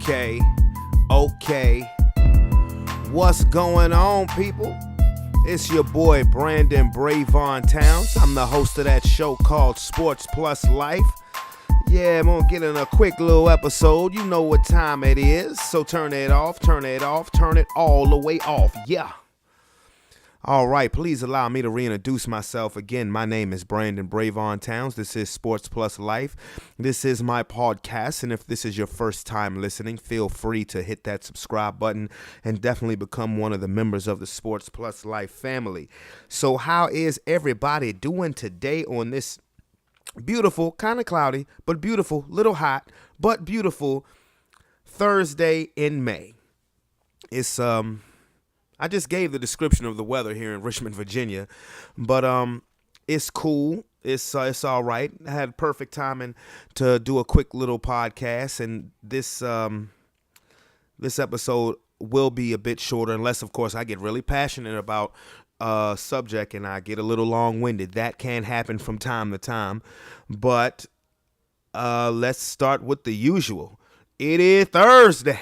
Okay. What's going on, people? It's your boy Brandon Brevon Towns. I'm the host of that show called Sports Plus Life. Yeah, I'm gonna get in a quick little episode. You know what time it is. So turn it off, turn it all the way off. Yeah. All right, please allow me to reintroduce myself again. My name is Brandon Brevon Towns. This is Sports Plus Life. This is my podcast, and if this is your first time listening, feel free to hit that subscribe button and definitely become one of the members of the Sports Plus Life family. So how is everybody doing today on this beautiful, kind of cloudy, but beautiful, little hot, but beautiful Thursday in May? It's I just gave the description of the weather here in Richmond, Virginia, but it's cool. It's all right. I had perfect timing to do a quick little podcast, and this episode will be a bit shorter, unless, of course, I get really passionate about subject and I get a little long-winded. That can happen from time to time, but let's start with the usual. It is Thursday,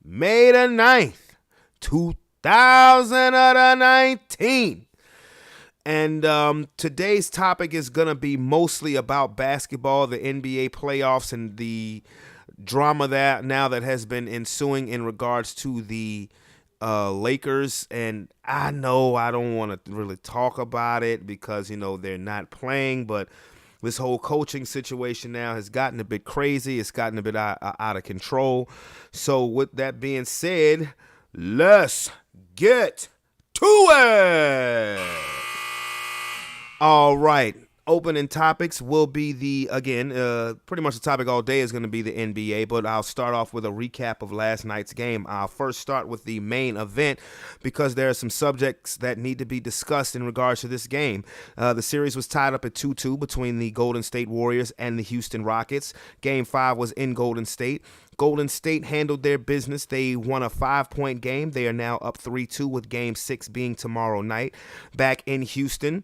May the 9th, 2019. And today's topic is going to be mostly about basketball, the NBA playoffs, and the drama that has been ensuing in regards to the Lakers. And I know I don't want to really talk about it because, you know, they're not playing, but this whole coaching situation now has gotten a bit crazy. It's gotten a bit out of control. So with that being said, let's get to it. All right. Opening topics will be pretty much the topic all day is going to be the NBA, but I'll start off with a recap of last night's game. I'll first start with the main event because there are some subjects that need to be discussed in regards to this game. The series was tied up at 2-2 between the Golden State Warriors and the Houston Rockets. Game 5 was in Golden State. Golden State handled their business. They won a 5-point game. They are now up 3-2 with Game 6 being tomorrow night. Back in Houston,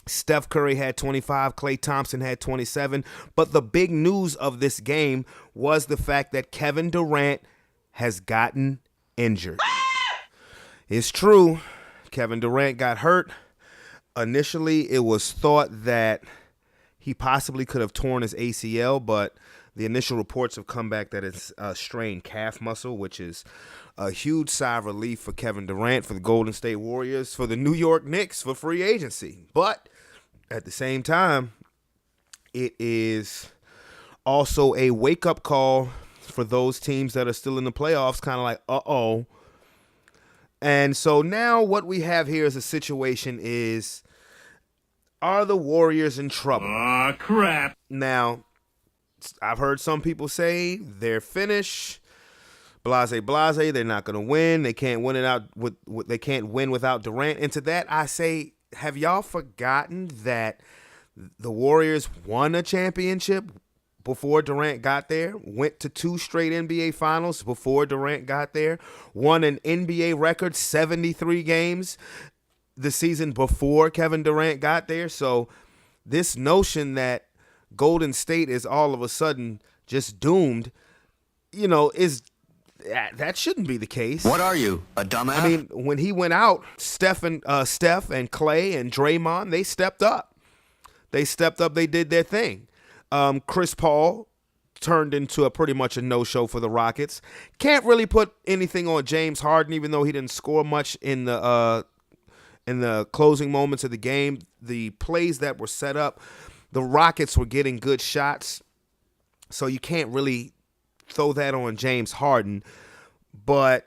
Steph Curry had 25, Klay Thompson had 27, but the big news of this game was the fact that Kevin Durant has gotten injured. It's true, Kevin Durant got hurt. Initially, it was thought that he possibly could have torn his ACL, but the initial reports have come back that it's a strained calf muscle, which is a huge sigh of relief for Kevin Durant, for the Golden State Warriors, for the New York Knicks, for free agency. But at the same time, it is also a wake-up call for those teams that are still in the playoffs, kind of like, uh-oh. And so now what we have here as a situation is, are the Warriors in trouble? Aw, crap. Now, I've heard some people say they're finished, blase, they're not going to win. They can't win they can't win without Durant. And to that, I say, have y'all forgotten that the Warriors won a championship before Durant got there, went to 2 straight NBA finals before Durant got there, won an NBA record 73 games the season before Kevin Durant got there? So this notion that Golden State is all of a sudden just doomed, you know, that shouldn't be the case. What are you, a dumbass? I mean, when he went out, Steph and Klay and Draymond, they stepped up. They did their thing. Chris Paul turned into pretty much a no-show for the Rockets. Can't really put anything on James Harden, even though he didn't score much in the closing moments of the game. The plays that were set up, the Rockets were getting good shots, so you can't really throw that on James Harden. But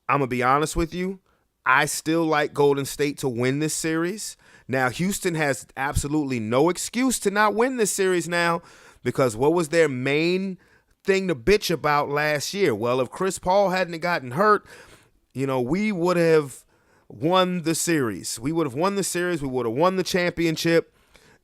I'm going to be honest with you, I still like Golden State to win this series. Now, Houston has absolutely no excuse to not win this series now, because what was their main thing to bitch about last year? Well, if Chris Paul hadn't gotten hurt, you know, we would have won the series. We would have won the series. We would have won the championship.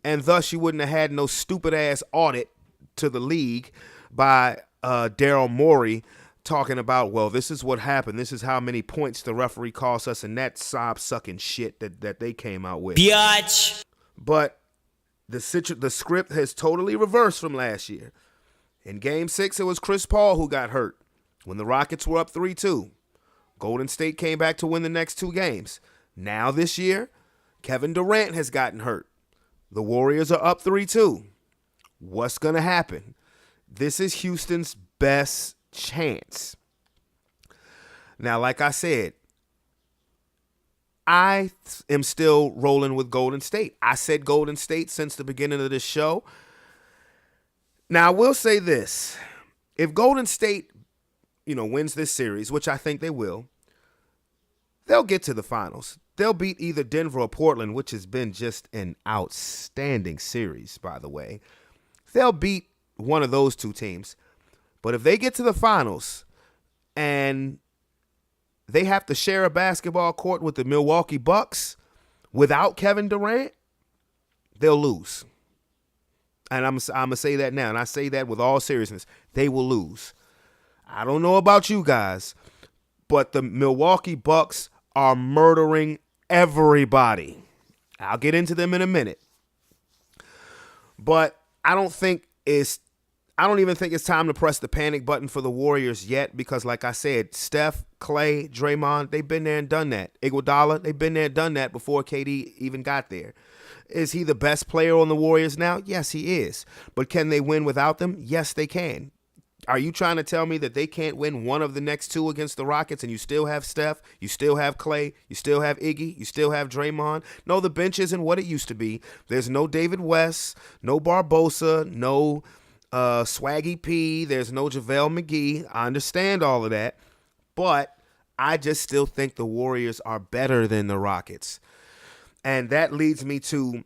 And thus you wouldn't have had no stupid-ass audit to the league by Daryl Morey talking about, well, this is what happened. This is how many points the referee cost us, and that sob-sucking shit that they came out with. Biatch. But the script has totally reversed from last year. In Game 6, it was Chris Paul who got hurt. when the Rockets were up 3-2. Golden State came back to win the next 2 games. Now this year, Kevin Durant has gotten hurt. The Warriors are up 3-2. What's going to happen? This is Houston's best chance. Now, like I said, I am still rolling with Golden State. I said Golden State since the beginning of this show. Now, I will say this. If Golden State, wins this series, which I think they will, they'll get to the finals. They'll beat either Denver or Portland, which has been just an outstanding series, by the way. They'll beat one of those 2 teams. But if they get to the finals and they have to share a basketball court with the Milwaukee Bucks without Kevin Durant, they'll lose. And I'm going to say that now, and I say that with all seriousness. They will lose. I don't know about you guys, but the Milwaukee Bucks are murdering everybody. I'll get into them in a minute. But I don't even think it's time to press the panic button for the Warriors yet because, like I said, Steph, Clay, Draymond, they've been there and done that. Iguodala, they've been there and done that before KD even got there. Is he the best player on the Warriors now? Yes, he is. But can they win without them? Yes, they can. Are you trying to tell me that they can't win one of the next 2 against the Rockets and you still have Steph, you still have Clay, you still have Iggy, you still have Draymond? No, the bench isn't what it used to be. There's no David West, no Barbosa, no Swaggy P, there's no JaVale McGee. I understand all of that, but I just still think the Warriors are better than the Rockets. And that leads me to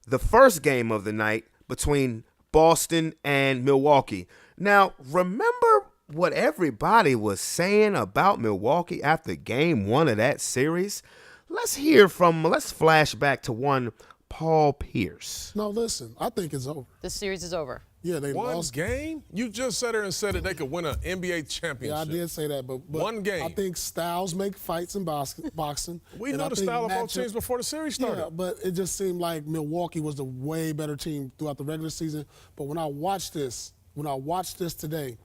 the first game of the night between Boston and Milwaukee. Now, remember what everybody was saying about Milwaukee after game 1 of that series? Let's flash back to one Paul Pierce. No, listen, I think it's over. This series is over. Yeah, they One lost. game? You just sat there and said that they could win an NBA championship. Yeah, I did say that, but one game. I think styles make fights in boxing. We and know I the think style of both matchup- teams before the series started. Yeah, but it just seemed like Milwaukee was the way better team throughout the regular season. But when I watched this today,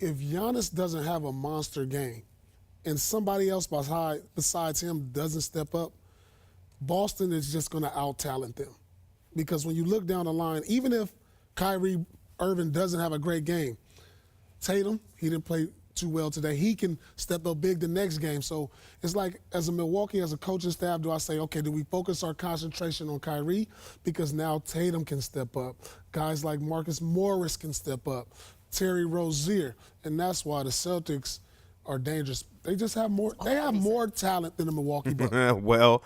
if Giannis doesn't have a monster game and somebody else besides him doesn't step up, Boston is just going to out-talent them. Because when you look down the line, even if Kyrie Irving doesn't have a great game, Tatum, he didn't play too well today. He can step up big the next game. So it's like, as a coaching staff, do I say, okay, do we focus our concentration on Kyrie? Because now Tatum can step up. Guys like Marcus Morris can step up. Terry Rozier. And that's why the Celtics are dangerous. They just have more talent than the Milwaukee Bucks. Well,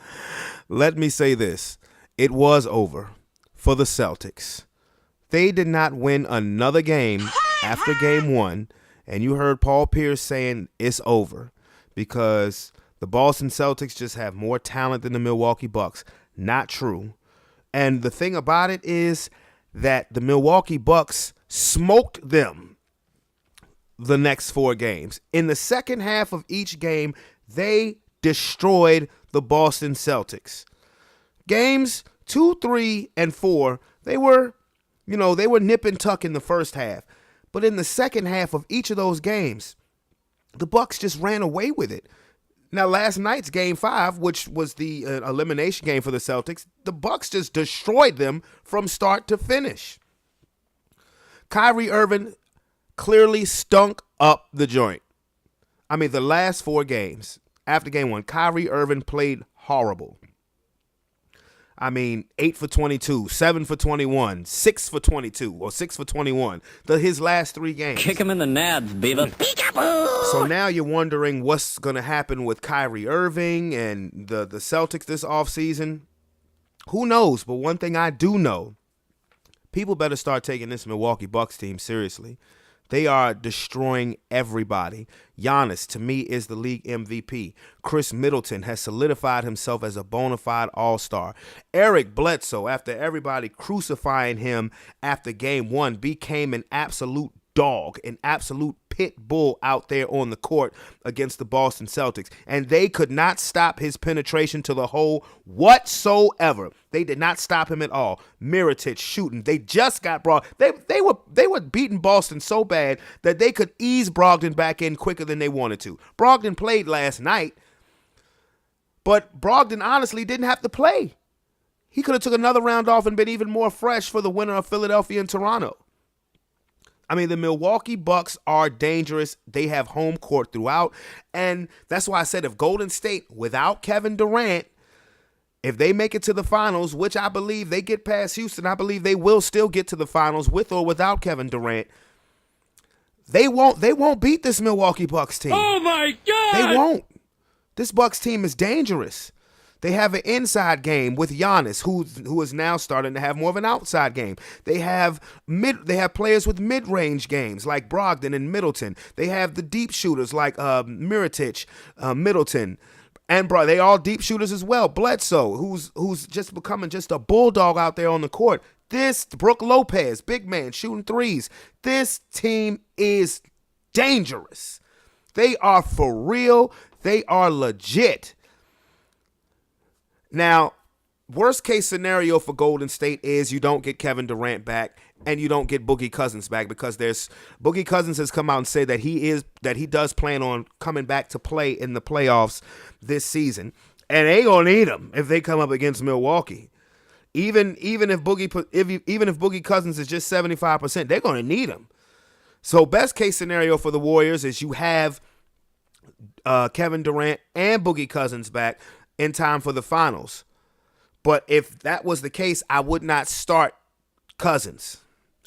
let me say this. It was over for the Celtics. They did not win another game after game 1, and you heard Paul Pierce saying it's over because the Boston Celtics just have more talent than the Milwaukee Bucks. Not true. And the thing about it is that the Milwaukee Bucks smoked them the next 4 games. In the second half of each game, they destroyed the Boston Celtics. Games 2, 3, and 4, they were nip and tuck in the first half. But in the second half of each of those games, the Bucks just ran away with it. Now, last night's game 5, which was the elimination game for the Celtics, the Bucks just destroyed them from start to finish. Kyrie Irving clearly stunk up the joint. I mean, the last 4 games after game 1, Kyrie Irving played horrible. I mean, 8 for 22, 7 for 21, 6 for 22, or 6 for 21. His last 3 games. Kick him in the nads, beaver. Peekaboo! So now you're wondering what's going to happen with Kyrie Irving and the Celtics this offseason. Who knows? But one thing I do know, people better start taking this Milwaukee Bucks team seriously. They are destroying everybody. Giannis, to me, is the league MVP. Chris Middleton has solidified himself as a bona fide all-star. Eric Bledsoe, after everybody crucifying him after game 1, became an absolute dog, an absolute pit bull out there on the court against the Boston Celtics. And they could not stop his penetration to the hole whatsoever. They did not stop him at all. Mirotic shooting. They just got they were beating Boston so bad that they could ease Brogdon back in quicker than they wanted to. Brogdon played last night, but Brogdon honestly didn't have to play. He could have took another round off and been even more fresh for the winner of Philadelphia and Toronto. I mean, the Milwaukee Bucks are dangerous. They have home court throughout. And that's why I said if Golden State, without Kevin Durant, if they make it to the finals, which I believe they get past Houston, I believe they will still get to the finals with or without Kevin Durant. They won't beat this Milwaukee Bucks team. Oh my God! They won't. This Bucks team is dangerous. They have an inside game with Giannis, who is now starting to have more of an outside game. They have players with mid-range games like Brogdon and Middleton. They have the deep shooters like Mirotic, Middleton, and they all deep shooters as well. Bledsoe, who's just becoming just a bulldog out there on the court. This Brook Lopez, big man shooting threes. This team is dangerous. They are for real. They are legit. Now, worst case scenario for Golden State is you don't get Kevin Durant back and you don't get Boogie Cousins back, because Boogie Cousins has come out and said that he does plan on coming back to play in the playoffs this season, and they gonna need him if they come up against Milwaukee. Even if Boogie Cousins is just 75%, they're gonna need him. So best case scenario for the Warriors is you have Kevin Durant and Boogie Cousins back in time for the finals. But if that was the case, I would not start Cousins.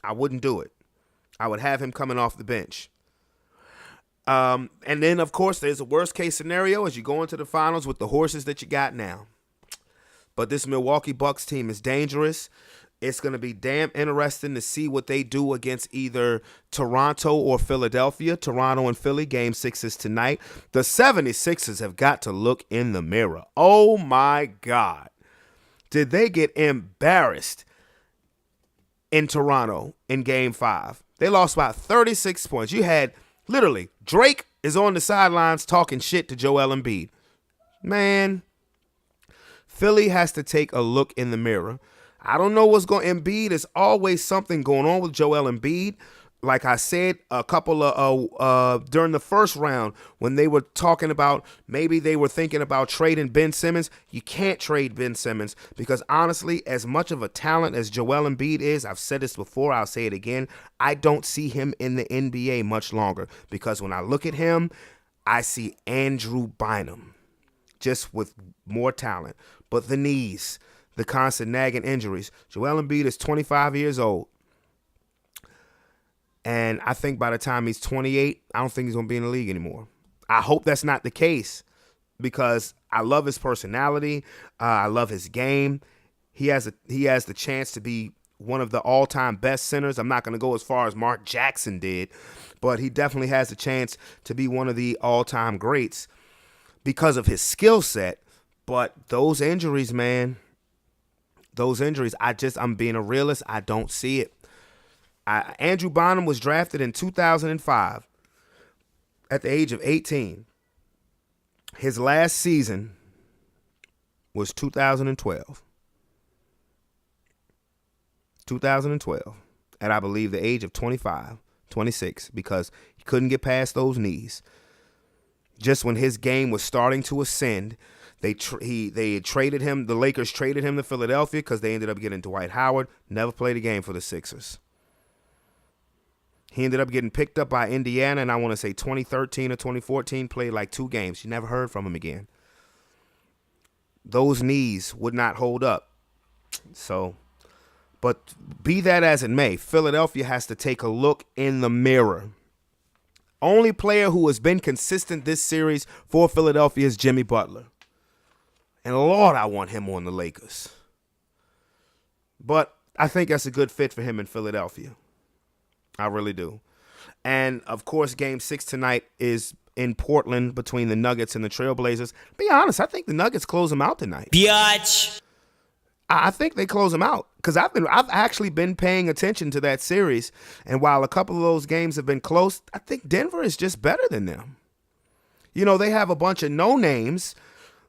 I wouldn't do it. I would have him coming off the bench. And then, of course, there's a worst case scenario as you go into the finals with the horses that you got now. But this Milwaukee Bucks team is dangerous. It's going to be damn interesting to see what they do against either Toronto or Philadelphia. Toronto and Philly, Game 6 is tonight. The 76ers have got to look in the mirror. Oh, my God. Did they get embarrassed in Toronto in Game 5? They lost by 36 points. You had, literally, Drake is on the sidelines talking shit to Joel Embiid. Man, Philly has to take a look in the mirror. I don't know what's going on. Embiid, is always something going on with Joel Embiid. Like I said, a couple of during the first round when they were talking about maybe they were thinking about trading Ben Simmons. You can't trade Ben Simmons because honestly, as much of a talent as Joel Embiid is, I've said this before, I'll say it again, I don't see him in the NBA much longer because when I look at him, I see Andrew Bynum just with more talent. But the knees, the constant nagging injuries. Joel Embiid is 25 years old. And I think by the time he's 28, I don't think he's going to be in the league anymore. I hope that's not the case because I love his personality. I love his game. He has the chance to be one of the all-time best centers. I'm not going to go as far as Mark Jackson did, but he definitely has a chance to be one of the all-time greats because of his skill set. But those injuries, man, I'm being a realist. I don't see it. Andrew Bynum was drafted in 2005 at the age of 18. His last season was 2012. 2012. At, I believe, the age of 25, 26, because he couldn't get past those knees. Just when his game was starting to ascend, they traded him. The Lakers traded him to Philadelphia because they ended up getting Dwight Howard. Never played a game for the Sixers. He ended up getting picked up by Indiana, and I want to say 2013 or 2014, played like 2 games. You never heard from him again. Those knees would not hold up. So, but be that as it may, Philadelphia has to take a look in the mirror. Only player who has been consistent this series for Philadelphia is Jimmy Butler. And Lord, I want him on the Lakers. But I think that's a good fit for him in Philadelphia. I really do. And, of course, Game 6 tonight is in Portland between the Nuggets and the Trailblazers. Be honest, I think the Nuggets close them out tonight. Biatch. I think they close them out because I've actually been paying attention to that series, and while a couple of those games have been close, I think Denver is just better than them. You know, they have a bunch of no names,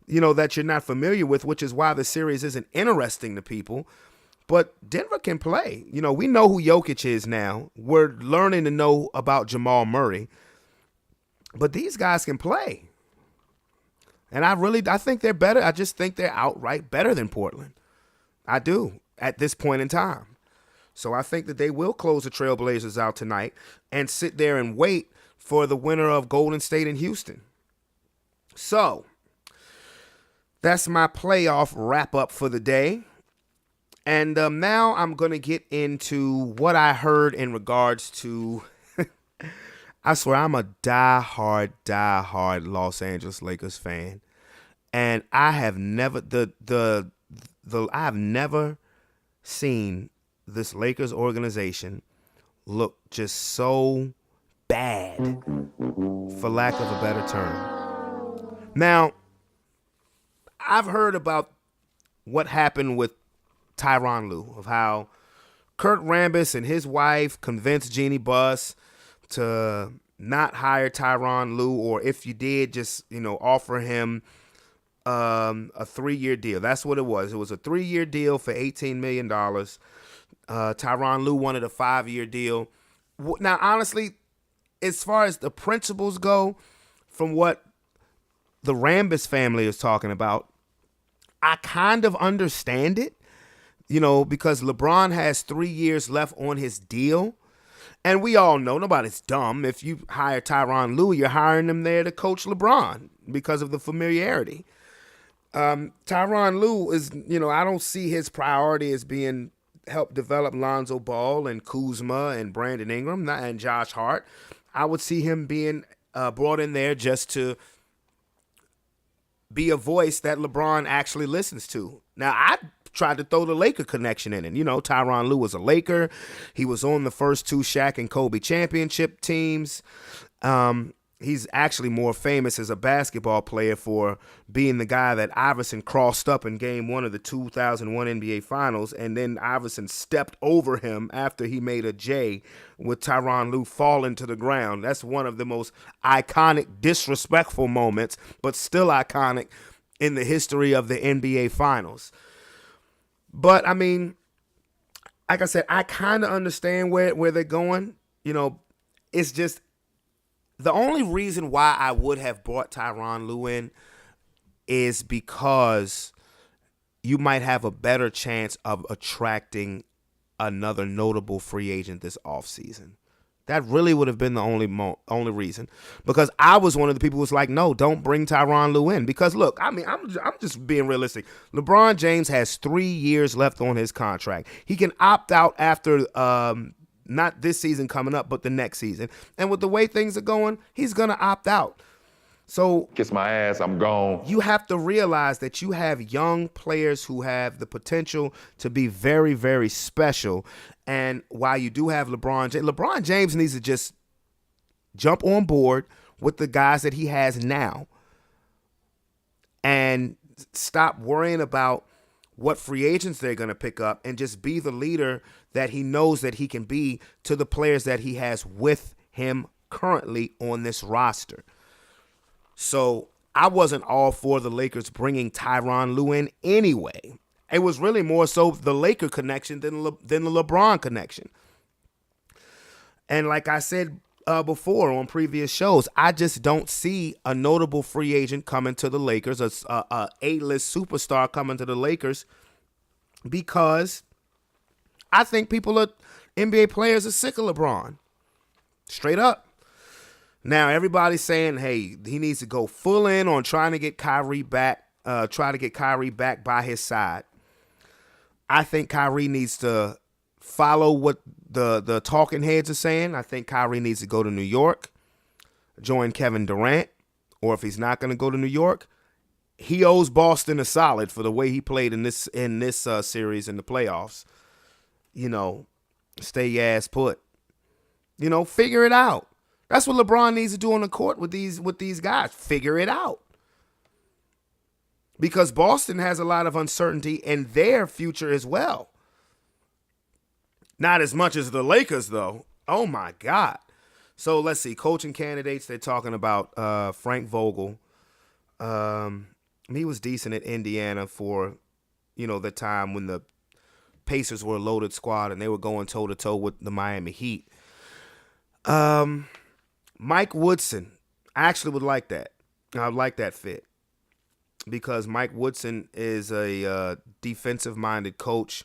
you know, that you're not familiar with, which is why the series isn't interesting to people. But Denver can play. You know, we know who Jokic is now. We're learning to know about Jamal Murray. But these guys can play. And I think they're better. I just think they're outright better than Portland. I do, at this point in time. So I think that they will close the Trailblazers out tonight and sit there and wait for the winner of Golden State and Houston. So that's my playoff wrap-up for the day. And now I'm going to get into what I heard in regards to, I swear I'm a die-hard Los Angeles Lakers fan. And I have never, I have never seen this Lakers organization look just so bad, for lack of a better term. Now, I've heard about what happened with Tyronn Lue, of how Kurt Rambis and his wife convinced Jeannie Buss to not hire Tyronn Lue, or if you did, just, you know, offer him a 3-year deal. That's what it was. It was a 3-year deal for $18 million. Tyronn Lue wanted a 5-year deal. Now, honestly, as far as the principles go, from what the Rambis family is talking about, I kind of understand it. You know, because LeBron has 3 years left on his deal. And we all know, nobody's dumb. If you hire Tyronn Lue, you're hiring him there to coach LeBron because of the familiarity. Tyronn Lue is, you know, I don't see his priority as being help develop Lonzo Ball and Kuzma and Brandon Ingram and Josh Hart. I would see him being brought in there just to be a voice that LeBron actually listens to. Now, I tried to throw the Laker connection in it. You know, Tyronn Lue was a Laker. He was on the first 2 Shaq and Kobe championship teams. He's actually more famous as a basketball player for being the guy that Iverson crossed up in Game 1 of the 2001 NBA Finals, and then Iverson stepped over him after he made a J with Tyronn Lue falling to the ground. That's one of the most iconic, disrespectful moments, but still iconic in the history of the NBA Finals. But, I mean, like I said, I kind of understand where they're going. You know, it's just the only reason why I would have brought Tyronn Lue in is because you might have a better chance of attracting another notable free agent this offseason. That really would have been the only reason, because I was one of the people who was like, no, don't bring Tyronn Lue in. Because look, I mean, I'm just being realistic. LeBron James has 3 years left on his contract. He can opt out after not this season coming up, but the next season. And with the way things are going, he's gonna opt out. So kiss my ass, I'm gone. You have to realize that you have young players who have the potential to be very, very special. And while you do have LeBron James needs to just jump on board with the guys that he has now and stop worrying about what free agents they're going to pick up and just be the leader that he knows that he can be to the players that he has with him currently on this roster. So I wasn't all for the Lakers bringing Tyronn Lue in anyway. It was really more so the Laker connection than the LeBron connection. And like I said before on previous shows, I just don't see a notable free agent coming to the Lakers, a A-list superstar coming to the Lakers, because I think NBA players are sick of LeBron. Straight up. Now, everybody's saying, hey, he needs to go full in on trying to get Kyrie back, by his side. I think Kyrie needs to follow what the talking heads are saying. I think Kyrie needs to go to New York, join Kevin Durant, or if he's not going to go to New York, he owes Boston a solid for the way he played in this series in the playoffs. You know, stay your ass put. You know, figure it out. That's what LeBron needs to do on the court with these guys. Figure it out. because Boston has a lot of uncertainty in their future as well. Not as much as the Lakers, though. Oh, my God. So let's see. Coaching candidates, they're talking about Frank Vogel. He was decent at Indiana for, the time when the Pacers were a loaded squad and they were going toe-to-toe with the Miami Heat. Mike Woodson, I actually would like that. I would like that fit because Mike Woodson is a defensive-minded coach,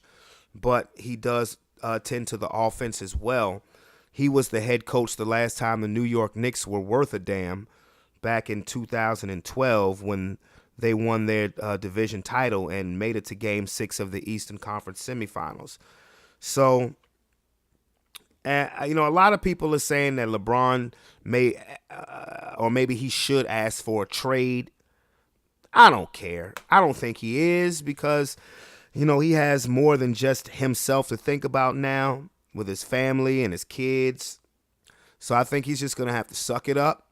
but he does tend to the offense as well. He was the head coach the last time the New York Knicks were worth a damn back in 2012 when they won their division title and made it to Game 6 of the Eastern Conference semifinals. So, a lot of people are saying that LeBron may, or maybe he should ask for a trade. I don't care. I don't think he is because, he has more than just himself to think about now with his family and his kids. So I think he's just going to have to suck it up.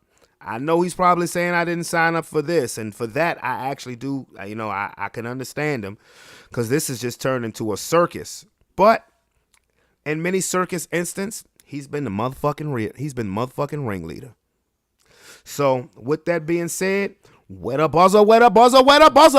I know he's probably saying I didn't sign up for this. And for that, I actually do, I can understand him because this has just turned into a circus. But in many circus instances, he's been the motherfucking ringleader. So with that being said, wet a buzzer, wet a buzzer, wet a buzzer.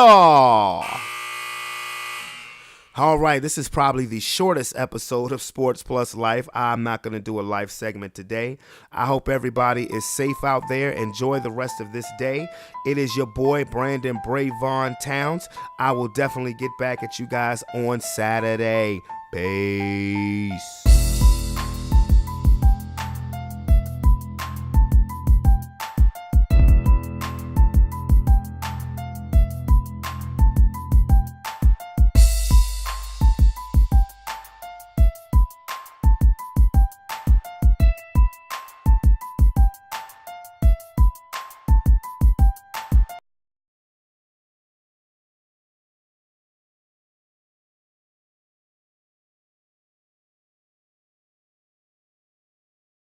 All right, this is probably the shortest episode of Sports Plus Life. I'm not going to do a life segment today. I hope everybody is safe out there. Enjoy the rest of this day. It is your boy, Brandon Brevon Towns. I will definitely get back at you guys on Saturday. Peace.